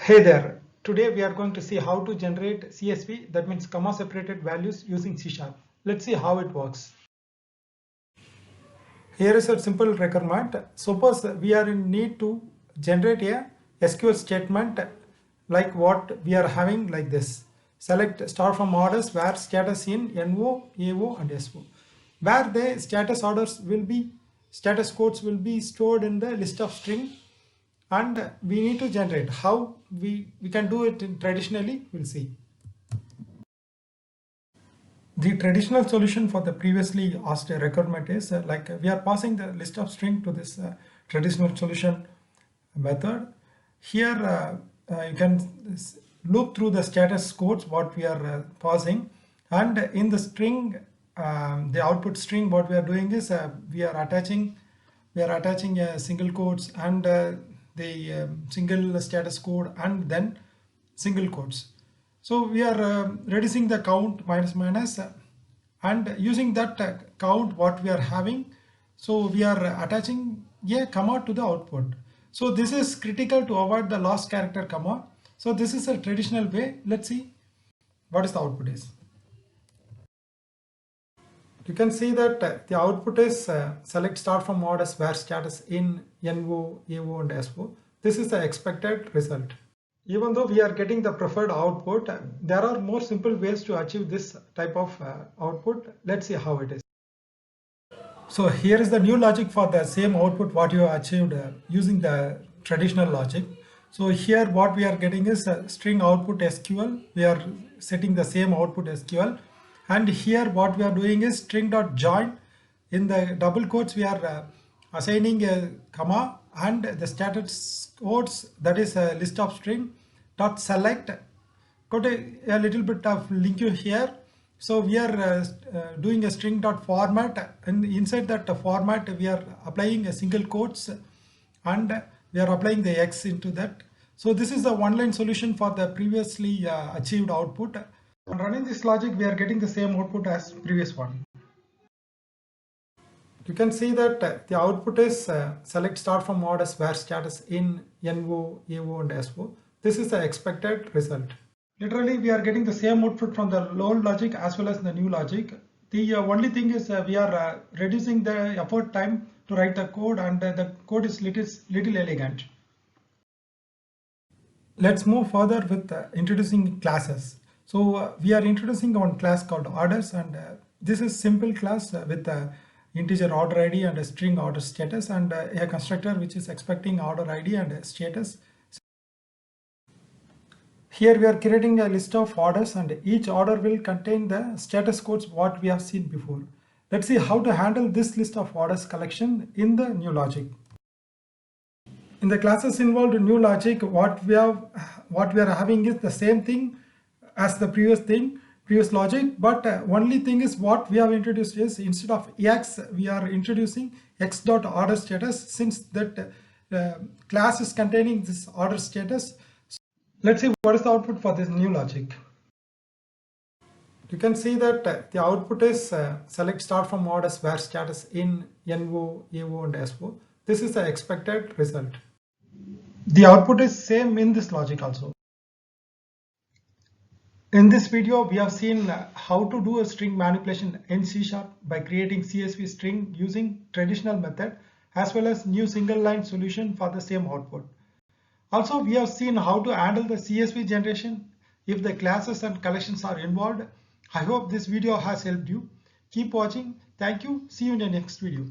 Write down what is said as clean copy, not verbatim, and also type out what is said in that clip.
Hey there. Today we are going to see how to generate CSV, that means comma separated values, using C#. Let's see how it works. Here is a simple requirement. Suppose we are in need to generate a SQL statement like what we are having like this. Select star from orders where status in NO, AO and SO. Where the status orders will be, status codes will be stored in the list of string, and we need to generate. How we can do it traditionally, we'll see. The traditional solution for the previously asked requirement is we are passing the list of string to this traditional solution method. Here you can look through the status codes what we are passing, and in the string, the output string, what we are doing is we are attaching single quotes and the single status code and then single quotes. So we are reducing the count minus and using that count what we are having. So we are attaching a comma to the output. So this is critical to avoid the last character comma. So this is a traditional way. Let's see what is the output is. You can see that the output is select star from orders where status in NO, AO and SO. This is the expected result. Even though we are getting the preferred output, there are more simple ways to achieve this type of output. Let's see how it is. So here is the new logic for the same output what you have achieved using the traditional logic. So here what we are getting is string output SQL. We are setting the same output SQL, and here what we are doing is string.join. In the double quotes we are assigning a comma, and the status codes, that is a list of string dot select. Got a little bit of link here. So we are doing a string dot format, and inside that format we are applying a single quotes and we are applying the X into that. So this is the one line solution for the previously achieved output. On running this logic, we are getting the same output as previous one. You can see that the output is select star from orders where status in NO, AO and SO. This is the expected result. Literally, we are getting the same output from the old logic as well as the new logic. The only thing is we are reducing the effort time to write the code, and the code is little elegant. Let's move further with introducing classes. So we are introducing one class called orders, and this is simple class with integer order ID and a string order status, and a constructor which is expecting order ID and status. Here we are creating a list of orders, and each order will contain the status codes what we have seen before. Let's see how to handle this list of orders collection in the new logic. In the classes involved new logic, what we are having is the same thing as the previous logic, but only thing is what we have introduced is instead of X, we are introducing X dot order status, since that class is containing this order status. Let's see what is the output for this new logic. You can see that the output is select star from orders where status in NO, AO and SO. This is the expected result. The output is same in this logic also. In this video, we have seen how to do a string manipulation in C# by creating CSV string using traditional method, as well as new single line solution for the same output. Also, we have seen how to handle the CSV generation if the classes and collections are involved. I hope this video has helped you. Keep watching. Thank you. See you in the next video.